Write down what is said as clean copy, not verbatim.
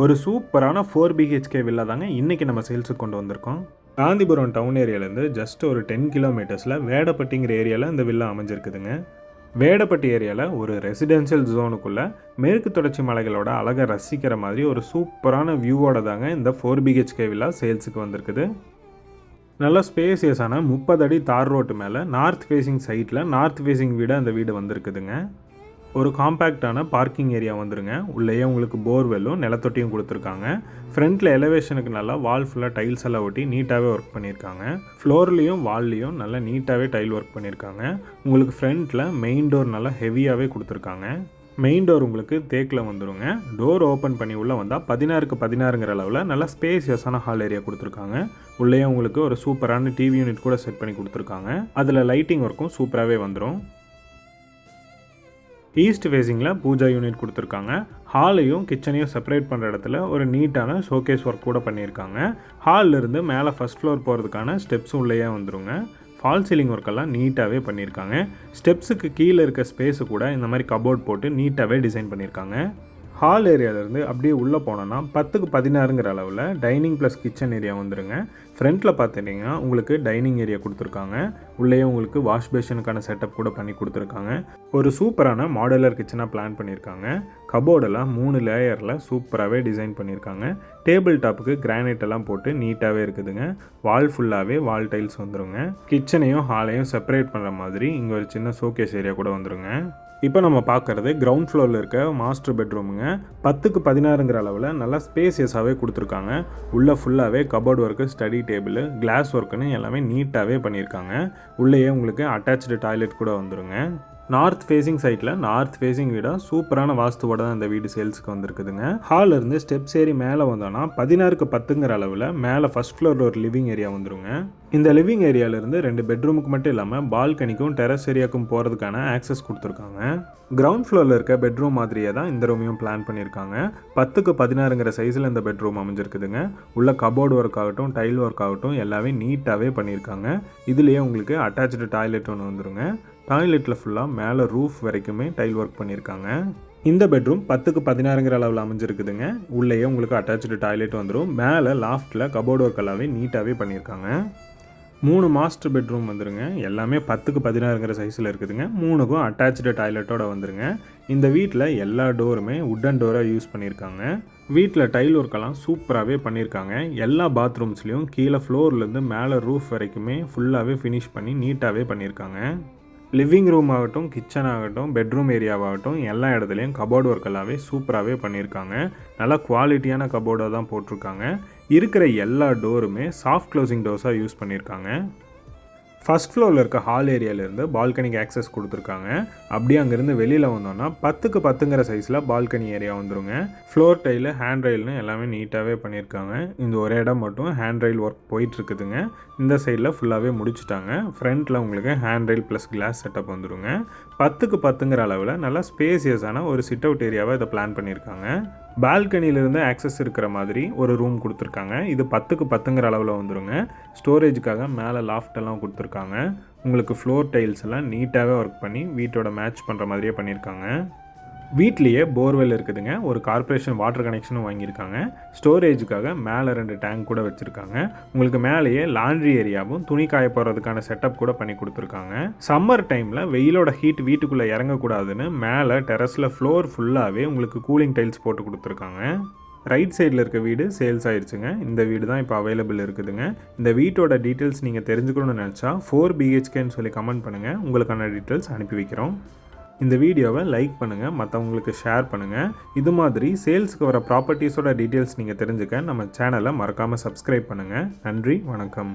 ஒரு சூப்பரான 4 BHK villa தாங்க இன்றைக்கி நம்ம சேல்ஸுக்கு கொண்டு வந்திருக்கோம். காந்திபுரம் டவுன் ஏரியாவிலேருந்து ஜஸ்ட் ஒரு 10 கிலோமீட்டர்ஸில் வேடப்பட்டிங்கிற ஏரியாவில் இந்த வில்லா அமைஞ்சிருக்குதுங்க. வேடப்பட்டி ஏரியாவில் ஒரு ரெசிடென்ஷியல் ஜோனுக்குள்ளே மேற்கு தொடர்ச்சி மலைகளோட அழகை ரசிக்கிற மாதிரி ஒரு சூப்பரான வியூவோட தாங்க இந்த 4 பிஹெச்கே வில்லா சேல்ஸுக்கு வந்திருக்குது. நல்ல ஸ்பேசியஸான 30 அடி தார் ரோட்டு மேலே நார்த் ஃபேஸிங் சைட்டில் நார்த் ஃபேஸிங் வீடு அந்த வீடு வந்திருக்குதுங்க. ஒரு காம்பேக்டான பார்க்கிங் ஏரியா வந்துருங்க. உள்ளேயே உங்களுக்கு போர்வெல்லும் நிலத்தொட்டியும் கொடுத்துருக்காங்க. ஃப்ரண்ட்டில் எலிவேஷனுக்கு நல்லா வால் ஃபுல்லாக டைல்ஸ் எல்லாம் ஒட்டி நீட்டாகவே ஒர்க் பண்ணியிருக்காங்க. ஃப்ளோர்லேயும் வால்லையும் நல்லா நீட்டாகவே டைல் ஒர்க் பண்ணியிருக்காங்க. உங்களுக்கு ஃப்ரண்ட்டில் மெயின் டோர் நல்லா ஹெவியாகவே கொடுத்துருக்காங்க. மெயின் டோர் உங்களுக்கு தேக்கில் வந்துடுங்க. டோர் ஓப்பன் பண்ணி உள்ளே வந்தால் 16க்கு 16ங்கிற அளவில் நல்லா ஸ்பேசியஸான ஹால் ஏரியா கொடுத்துருக்காங்க. உள்ளேயே உங்களுக்கு ஒரு சூப்பரான டிவி யூனிட் கூட செட் பண்ணி கொடுத்துருக்காங்க. அதில் லைட்டிங் ஒர்க்கும் சூப்பராகவே வந்துடும். ஈஸ்ட் ஃபேஸிங்கில் பூஜா யூனிட் கொடுத்துருக்காங்க. ஹாலையும் கிச்சனையும் செப்பரேட் பண்ணுற இடத்துல ஒரு நீட்டான ஷோகேஸ் ஒர்க் கூட பண்ணியிருக்காங்க. ஹாலிலிருந்து மேலே ஃபஸ்ட் ஃப்ளோர் போகிறதுக்கான ஸ்டெப்ஸும் உள்ளேயே வந்துடுங்க. ஃபால் சீலிங் ஒர்க்கெல்லாம் நீட்டாகவே பண்ணியிருக்காங்க. ஸ்டெப்ஸுக்கு கீழே இருக்க ஸ்பேஸு கூட இந்த மாதிரி கபோர்ட் போட்டு நீட்டாகவே டிசைன் பண்ணியிருக்காங்க. ஹால் ஏரியாவிலேருந்து அப்படியே உள்ளே போனோன்னா 10க்கு 16ங்கிற அளவில் டைனிங் ப்ளஸ் கிச்சன் ஏரியா வந்துடுங்க. ஃப்ரண்ட்டில் பார்த்துட்டிங்கன்னா உங்களுக்கு டைனிங் ஏரியா கொடுத்துருக்காங்க. உள்ளேயே உங்களுக்கு வாஷ் பேஷனுக்கான செட்டப் கூட பண்ணி கொடுத்துருக்காங்க. ஒரு சூப்பரான மாடுலர் கிச்சனாக பிளான் பண்ணியிருக்காங்க. கபோர்டெல்லாம் 3 லேயரில் சூப்பராகவே டிசைன் பண்ணியிருக்காங்க. டேபிள் டாப்புக்கு கிரானைட் எல்லாம் போட்டு நீட்டாகவே இருக்குதுங்க. வால் ஃபுல்லாகவே வால் டைல்ஸ் வந்துடுங்க. கிச்சனையும் ஹாலையும் செப்பரேட் பண்ணுற மாதிரி இங்கே ஒரு சின்ன ஷோகேஸ் ஏரியா கூட வந்துடுங்க. இப்போ நம்ம பார்க்குறது கிரவுண்ட் ஃப்ளோரில் இருக்க மாஸ்டர் பெட்ரூமுங்க. 10க்கு 16ங்கிற அளவில் நல்லா ஸ்பேசியஸாகவே கொடுத்துருக்காங்க. உள்ளே ஃபுல்லாகவே cupboard work, study table, glass ஒர்க்குன்னு எல்லாமே நீட்டாகவே பண்ணியிருக்காங்க. உள்ளேயே உங்களுக்கு அட்டாச்சு டாய்லெட் கூட வந்துடுங்க. நார்த் ஃபேஸிங் சைட்டில் நார்த் ஃபேஸிங் வீடாக சூப்பரான வாஸ்துவோட தான் இந்த வீடு சேல்ஸுக்கு வந்திருக்குதுங்க. ஹாலில் இருந்து ஸ்டெப்ஸ் ஏறி மேலே வந்தோன்னா 16க்கு 10ங்கிற அளவில் மேலே ஃபஸ்ட் ஃப்ளோரில் ஒரு லிவிங் ஏரியா வந்துருங்க. இந்த லிவிங் ஏரியாவிலேருந்து 2 பெட்ரூமுக்கு மட்டும் இல்லாமல் பால்கனிக்கும் டெரஸ் ஏரியாவுக்கும் போகிறதுக்கான ஆக்சஸ் கொடுத்துருக்காங்க. கிரவுண்ட் ஃப்ளோரில் இருக்க பெட்ரூம் மாதிரியே தான் இந்த ரூமையும் பிளான் பண்ணியிருக்காங்க. 10க்கு 16ங்கிற சைஸில் இந்த பெட்ரூம் அமைஞ்சிருக்குதுங்க. உள்ள கபோர்டு ஒர்க் ஆகட்டும், டைல் ஒர்க் ஆகட்டும் எல்லாமே நீட்டாகவே பண்ணியிருக்காங்க. இதுலேயே உங்களுக்கு அட்டாச்சு டாய்லெட் ஒன்று வந்துருங்க. டாய்லெட்டில் ஃபுல்லாக மேலே ரூஃப் வரைக்குமே டைல் ஒர்க் பண்ணியிருக்காங்க. இந்த பெட்ரூம் 10க்கு 16ங்கிற அளவில் அமைஞ்சிருக்குதுங்க. உள்ளேயே உங்களுக்கு அட்டாச்சு டாய்லெட் வந்துடும். மேலே லாஃப்ட்டில் கபோர்டு ஒர்க் எல்லாமே நீட்டாகவே பண்ணியிருக்காங்க. 3 மாஸ்டர் பெட்ரூம் வந்துருங்க. எல்லாமே 10க்கு 16ங்கிற சைஸில் இருக்குதுங்க. 3க்கும் அட்டாச்சு டாய்லெட்டோட வந்துருங்க. இந்த வீட்டில் எல்லா டோருமே உட்டன் டோராக யூஸ் பண்ணியிருக்காங்க. வீட்டில் டைல் ஒர்க்கெல்லாம் சூப்பராகவே பண்ணியிருக்காங்க. எல்லா பாத்ரூம்ஸ்லேயும் கீழே ஃப்ளோர்லேருந்து மேலே ரூஃப் வரைக்குமே ஃபுல்லாகவே ஃபினிஷ் பண்ணி நீட்டாகவே பண்ணியிருக்காங்க. லிவிங் ரூம் ஆகட்டும், கிச்சன் ஆகட்டும், பெட்ரூம் ஏரியாவாகட்டும் எல்லா இடத்துலையும் கபோர்டு ஒர்க் எல்லாமே சூப்பராகவே பண்ணியிருக்காங்க. நல்லா குவாலிட்டியான கபோர்டாக தான் போட்டிருக்காங்க. இருக்கிற எல்லா டோருமே சாஃப்ட் க்ளோசிங் டோர்ஸாக யூஸ் பண்ணியிருக்காங்க. ஃபஸ்ட் ஃப்ளோரில் இருக்க ஹால் ஏரியாவிலேருந்து பால்கனிக்கு ஆக்சஸ் கொடுத்துருக்காங்க. அப்படியே அங்கேருந்து வெளியில் வந்தோன்னா 10க்கு 10ங்கிற சைஸில் பால்கனி ஏரியா வந்துருங்க. ஃப்ளோர் டைலு, ஹேண்ட் ரயில்னு எல்லாமே நீட்டாகவே பண்ணியிருக்காங்க. இந்த ஒரு இடம் மட்டும் ஹேண்ட் ரயில் ஒர்க் போயிட்டுருக்குதுங்க. இந்த சைடில் ஃபுல்லாகவே முடிச்சுட்டாங்க. ஃப்ரண்ட்டில் உங்களுக்கு hand rail plus glass setup வந்துருங்க. 10க்கு 10ங்கிற அளவில் நல்லா ஸ்பேசியஸான ஒரு சிட் அவுட் ஏரியாவை இதை பிளான் பண்ணியிருக்காங்க. பால்கனியிலிருந்து ஆக்சஸ் இருக்கிற மாதிரி ஒரு ரூம் கொடுத்துருக்காங்க. இது 10க்கு 10ங்கிற அளவில் வந்துருங்க. ஸ்டோரேஜுக்காக மேலே லாஃப்டெல்லாம் கொடுத்துருக்காங்க. உங்களுக்கு ஃப்ளோர் டைல்ஸ் எல்லாம் நீட்டாகவே ஒர்க் பண்ணி வீட்டோட மேட்ச் பண்ணுற மாதிரியே பண்ணியிருக்காங்க. வீட்லேயே போர்வெல் இருக்குதுங்க. ஒரு கார்ப்பரேஷன் வாட்டர் கனெக்ஷனும் வாங்கியிருக்காங்க. ஸ்டோரேஜுக்காக மேலே 2 டேங்க் கூட வச்சுருக்காங்க. உங்களுக்கு மேலேயே லாண்ட்ரி ஏரியாவும் துணி காய போடுறதுக்கான செட்டப் கூட பண்ணி கொடுத்துருக்காங்க. சம்மர் டைமில் வெயிலோட ஹீட் வீட்டுக்குள்ளே இறங்கக்கூடாதுன்னு மேலே டெரஸில் ஃப்ளோர் ஃபுல்லாகவே உங்களுக்கு கூலிங் டைல்ஸ் போட்டு கொடுத்துருக்காங்க. ரைட் சைடில் இருக்க வீடு சேல்ஸ் ஆயிடுச்சுங்க. இந்த வீடு தான் இப்போ அவைலபிள் இருக்குதுங்க. இந்த வீட்டோட டீட்டெயில்ஸ் நீங்கள் தெரிஞ்சுக்கணும்னு நினச்சா 4 பிஹெச்கேன்னு சொல்லி கமெண்ட் பண்ணுங்கள். உங்களுக்கான டீட்டெயில்ஸ் அனுப்பி வைக்கிறோம். இந்த வீடியோவை லைக் பண்ணுங்கள், மற்றவங்களுக்கு ஷேர் பண்ணுங்கள். இது மாதிரி சேல்ஸுக்கு வர ப்ராப்பர்ட்டிஸோட டீட்டெயில்ஸ் நீங்கள் தெரிஞ்சுக்க நம்ம சேனலை மறக்காமல் சப்ஸ்கிரைப் பண்ணுங்கள். நன்றி, வணக்கம்.